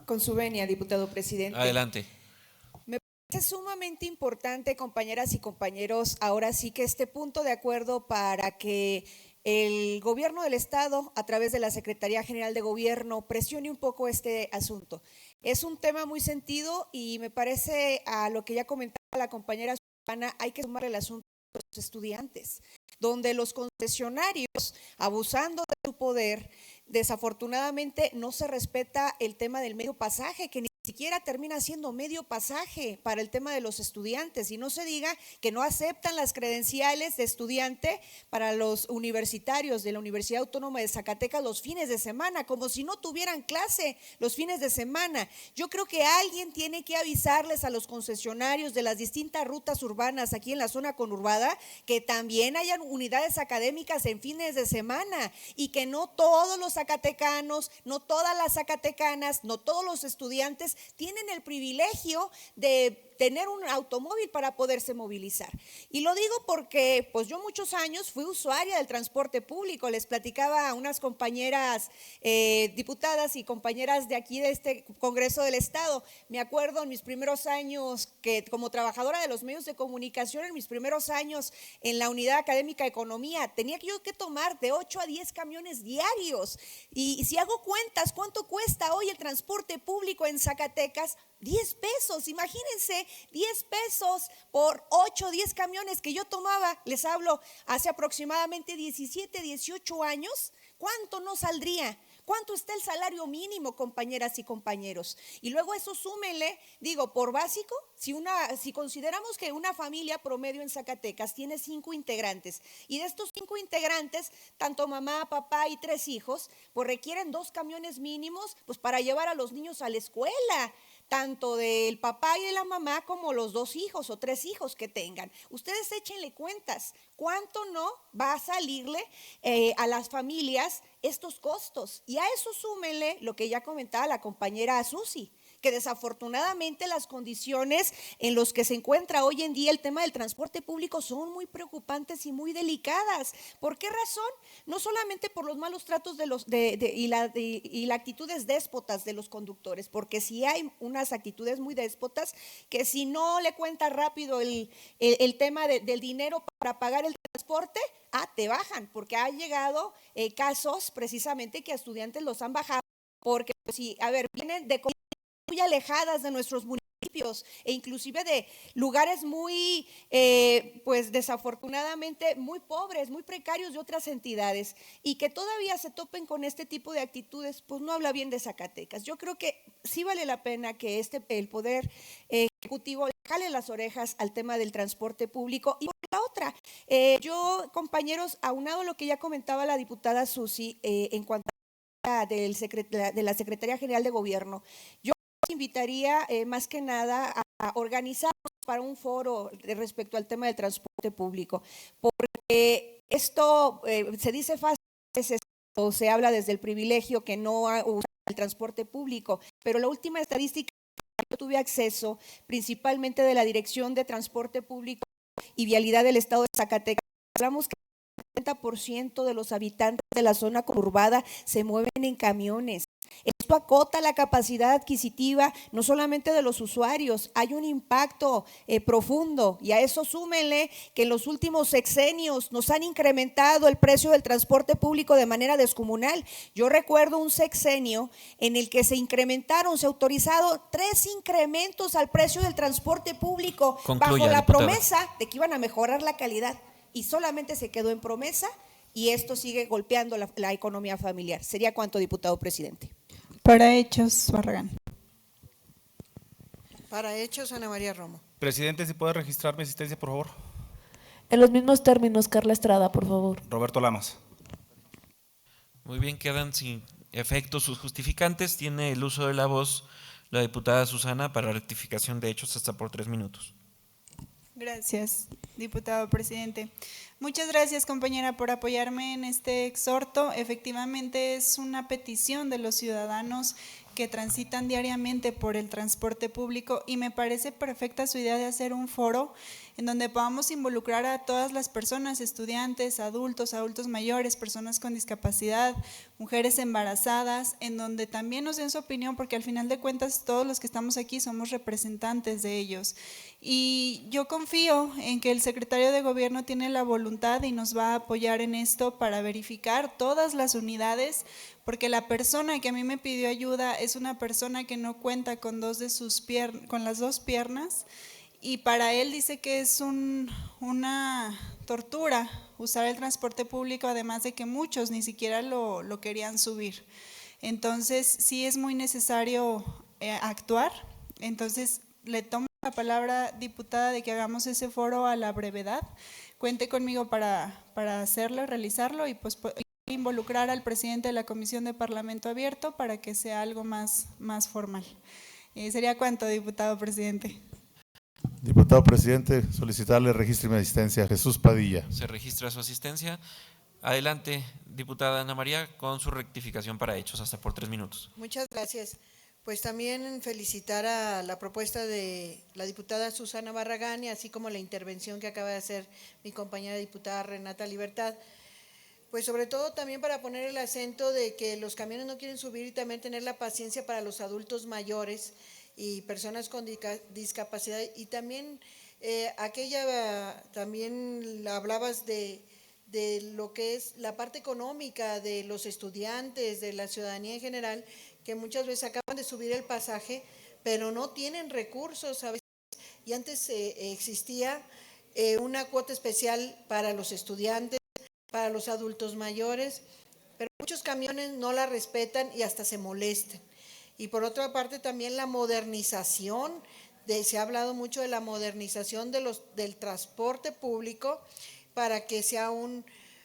Con su venia, diputado presidente. Adelante. Me parece sumamente importante, compañeras y compañeros, ahora sí que este punto de acuerdo para que el gobierno del Estado, a través de la Secretaría General de Gobierno, presione un poco este asunto. Es un tema muy sentido y me parece, a lo que ya comentaba la compañera Susana, hay que sumar el asunto de los estudiantes, donde los concesionarios, abusando de su poder, desafortunadamente no se respeta el tema del medio pasaje, que ni siquiera termina siendo medio pasaje para el tema de los estudiantes, y no se diga que no aceptan las credenciales de estudiante para los universitarios de la Universidad Autónoma de Zacatecas los fines de semana, como si no tuvieran clase los fines de semana. Yo creo que alguien tiene que avisarles a los concesionarios de las distintas rutas urbanas aquí en la zona conurbada que también hayan unidades académicas en fines de semana y que no todos los zacatecanos, no todas las zacatecanas, no todos los estudiantes tienen el privilegio de tener un automóvil para poderse movilizar. Y lo digo porque pues yo muchos años fui usuaria del transporte público. Les platicaba a unas compañeras diputadas y compañeras de aquí de este Congreso del Estado. Me acuerdo en mis primeros años que como trabajadora de los medios de comunicación, en mis primeros años en la Unidad Académica de Economía, tenía yo que tomar de 8 a 10 camiones diarios. Y si hago cuentas, ¿cuánto cuesta hoy el transporte público en Zacatecas? 10 pesos, imagínense, 10 pesos por 8 o 10 camiones que yo tomaba, les hablo, hace aproximadamente 17, 18 años, ¿cuánto no saldría? ¿Cuánto está el salario mínimo, compañeras y compañeros? Y luego eso súmenle, digo, por básico, si consideramos que una familia promedio en Zacatecas tiene 5 integrantes, y de estos 5 integrantes, tanto mamá, papá y 3 hijos, pues requieren 2 camiones mínimos pues para llevar a los niños a la escuela, tanto del papá y de la mamá como los 2 hijos o 3 hijos que tengan. Ustedes échenle cuentas, ¿cuánto no va a salirle a las familias estos costos? Y a eso súmenle lo que ya comentaba la compañera Susi, que desafortunadamente las condiciones en las que se encuentra hoy en día el tema del transporte público son muy preocupantes y muy delicadas. ¿Por qué razón? No solamente por los malos tratos y las actitudes déspotas de los conductores, porque sí hay unas actitudes muy déspotas que si no le cuentas rápido el tema del dinero para pagar el transporte, te bajan, porque han llegado casos precisamente que a estudiantes los han bajado, porque si, a ver, vienen de muy alejadas de nuestros municipios e inclusive de lugares muy, pues desafortunadamente muy pobres, muy precarios de otras entidades, y que todavía se topen con este tipo de actitudes, pues no habla bien de Zacatecas. Yo creo que sí vale la pena que el Poder Ejecutivo le jale las orejas al tema del transporte público. Y por la otra, yo, compañeros, aunado a lo que ya comentaba la diputada Susi en cuanto a de la Secretaría General de Gobierno, yo invitaría más que nada a organizarnos para un foro respecto al tema del transporte público, porque esto se dice fácil, o se habla desde el privilegio que no usa el transporte público, pero la última estadística que yo tuve acceso, principalmente de la Dirección de Transporte Público y Vialidad del Estado de Zacatecas, hablamos que el 70% de los habitantes de la zona conurbada se mueven en camiones. Esto acota la capacidad adquisitiva no solamente de los usuarios, hay un impacto profundo, y a eso súmenle que en los últimos sexenios nos han incrementado el precio del transporte público de manera descomunal. Yo recuerdo un sexenio en el que se autorizaron 3 incrementos al precio del transporte público. Concluya, bajo la diputada. promesa de que iban a mejorar la calidad, y solamente se quedó en promesa, y esto sigue golpeando la economía familiar. ¿Sería cuánto, diputado presidente? Para hechos, Barragán. Para hechos, Ana María Romo. Presidente, ¿si puede registrar mi asistencia, por favor? En los mismos términos, Carla Estrada, por favor. Roberto Lamas. Muy bien, quedan sin efecto sus justificantes. Tiene el uso de la voz la diputada Susana para rectificación de hechos hasta por 3 minutos. Gracias, diputado presidente. Muchas gracias, compañera, por apoyarme en este exhorto. Efectivamente, es una petición de los ciudadanos que transitan diariamente por el transporte público y me parece perfecta su idea de hacer un foro en donde podamos involucrar a todas las personas, estudiantes, adultos, adultos mayores, personas con discapacidad, mujeres embarazadas, en donde también nos den su opinión, porque al final de cuentas todos los que estamos aquí somos representantes de ellos. Y yo confío en que el secretario de Gobierno tiene la voluntad y nos va a apoyar en esto para verificar todas las unidades, porque la persona que a mí me pidió ayuda es una persona que no cuenta con con las dos piernas, y para él dice que es una tortura usar el transporte público, además de que muchos ni siquiera lo querían subir. Entonces sí es muy necesario actuar. Entonces le tomo la palabra, diputada, de que hagamos ese foro a la brevedad. Cuente conmigo para hacerlo, realizarlo, y pues involucrar al presidente de la Comisión de Parlamento Abierto para que sea algo más formal. ¿Sería cuánto, diputado presidente? Diputado presidente, solicitarle registro mi asistencia. Jesús Padilla. Se registra su asistencia. Adelante, diputada Ana María, con su rectificación para hechos, hasta por 3 minutos. Muchas gracias. Pues también felicitar a la propuesta de la diputada Susana Barragán, y así como la intervención que acaba de hacer mi compañera diputada Renata Libertad. Pues sobre todo también para poner el acento de que los camiones no quieren subir, y también tener la paciencia para los adultos mayores y personas con discapacidad. Y también también hablabas de lo que es la parte económica de los estudiantes, de la ciudadanía en general, que muchas veces acaban de subir el pasaje, pero no tienen recursos a veces. Y antes existía una cuota especial para los estudiantes, para los adultos mayores, pero muchos camiones no la respetan y hasta se molestan. Y por otra parte también la modernización, se ha hablado mucho de la modernización del transporte público, para que sea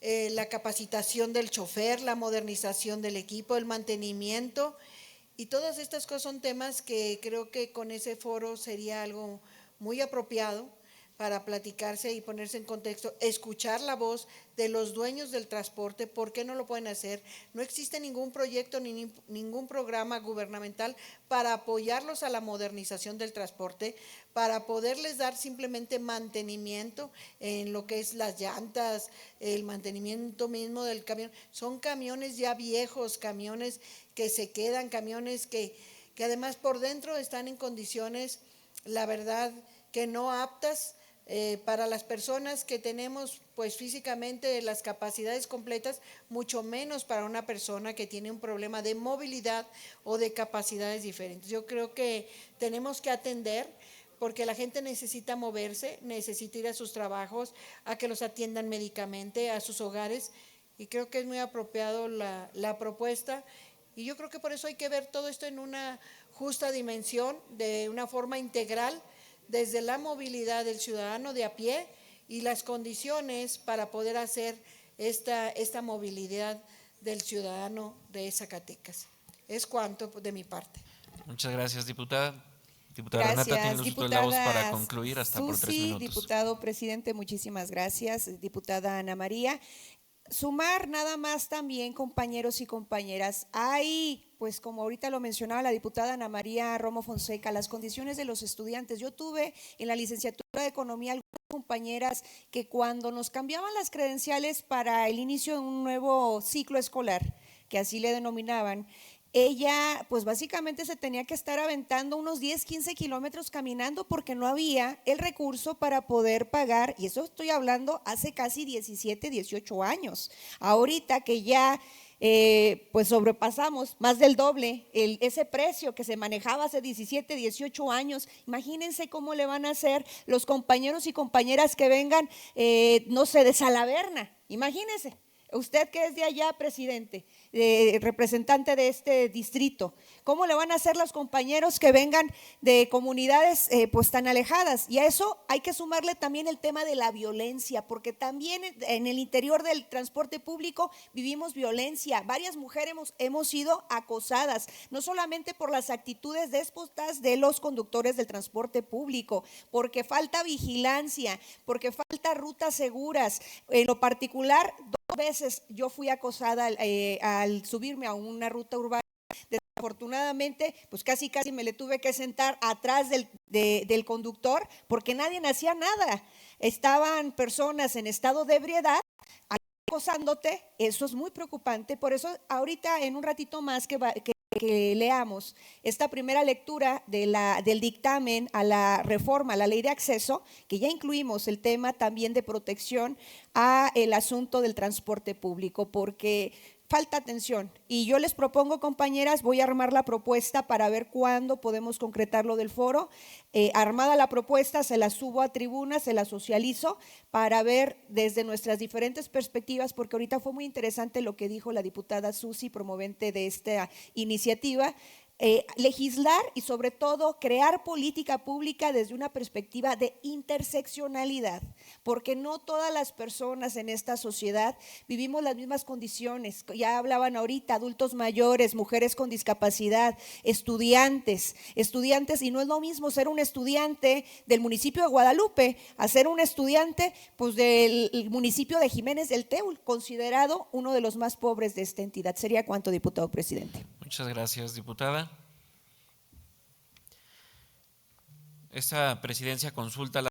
la capacitación del chofer, la modernización del equipo, el mantenimiento, y todas estas cosas son temas que creo que con ese foro sería algo muy apropiado para platicarse y ponerse en contexto, escuchar la voz de los dueños del transporte. ¿Por qué no lo pueden hacer? No existe ningún proyecto ni ningún programa gubernamental para apoyarlos a la modernización del transporte, para poderles dar simplemente mantenimiento en lo que es las llantas, el mantenimiento mismo del camión. Son camiones ya viejos, camiones que se quedan, camiones que además por dentro están en condiciones, la verdad, que no aptas para las personas que tenemos pues físicamente las capacidades completas, mucho menos para una persona que tiene un problema de movilidad o de capacidades diferentes. Yo creo que tenemos que atender, porque la gente necesita moverse, necesita ir a sus trabajos, a que los atiendan médicamente, a sus hogares, y creo que es muy apropiado la propuesta, y yo creo que por eso hay que ver todo esto en una justa dimensión, de una forma integral, desde la movilidad del ciudadano de a pie y las condiciones para poder hacer esta movilidad del ciudadano de Zacatecas. Es cuanto de mi parte. Muchas gracias, diputada. Diputada Gracias, Renata, tiene el uso de la voz para concluir hasta por 3 Susi, minutos. diputado presidente, muchísimas gracias. Diputada Ana María. Sumar nada más también, compañeros y compañeras, hay, pues como ahorita lo mencionaba la diputada Ana María Romo Fonseca, las condiciones de los estudiantes. Yo tuve en la licenciatura de Economía algunas compañeras que cuando nos cambiaban las credenciales para el inicio de un nuevo ciclo escolar, que así le denominaban, ella pues básicamente se tenía que estar aventando unos 10, 15 kilómetros caminando, porque no había el recurso para poder pagar, y eso estoy hablando hace casi 17, 18 años. Ahorita que ya pues sobrepasamos más del doble ese precio que se manejaba hace 17, 18 años, imagínense cómo le van a hacer los compañeros y compañeras que vengan, no sé, de Salaverna, imagínense. Usted que es de allá, presidente, representante de este distrito, ¿cómo le van a hacer los compañeros que vengan de comunidades pues tan alejadas? Y a eso hay que sumarle también el tema de la violencia, porque también en el interior del transporte público vivimos violencia. Varias mujeres hemos sido acosadas, no solamente por las actitudes déspotas de los conductores del transporte público, porque falta vigilancia, porque falta rutas seguras. En lo particular, 2 veces yo fui acosada al subirme a una ruta urbana de Afortunadamente, pues casi me le tuve que sentar atrás del conductor porque nadie hacía nada. Estaban personas en estado de ebriedad acosándote, eso es muy preocupante. Por eso ahorita en un ratito más que leamos esta primera lectura del dictamen a la reforma, a la ley de acceso, que ya incluimos el tema también de protección a el asunto del transporte público, porque falta atención. Y yo les propongo, compañeras, voy a armar la propuesta para ver cuándo podemos concretar lo del foro. Armada la propuesta, se la subo a tribuna, se la socializo para ver desde nuestras diferentes perspectivas, porque ahorita fue muy interesante lo que dijo la diputada Susi, promovente de esta iniciativa. Legislar y sobre todo crear política pública desde una perspectiva de interseccionalidad, porque no todas las personas en esta sociedad vivimos las mismas condiciones. Ya hablaban ahorita adultos mayores, mujeres con discapacidad, estudiantes, y no es lo mismo ser un estudiante del municipio de Guadalupe a ser un estudiante pues del municipio de Jiménez del Teul, considerado uno de los más pobres de esta entidad. ¿Sería cuánto, diputado presidente? Muchas gracias, diputada. Esta presidencia consulta la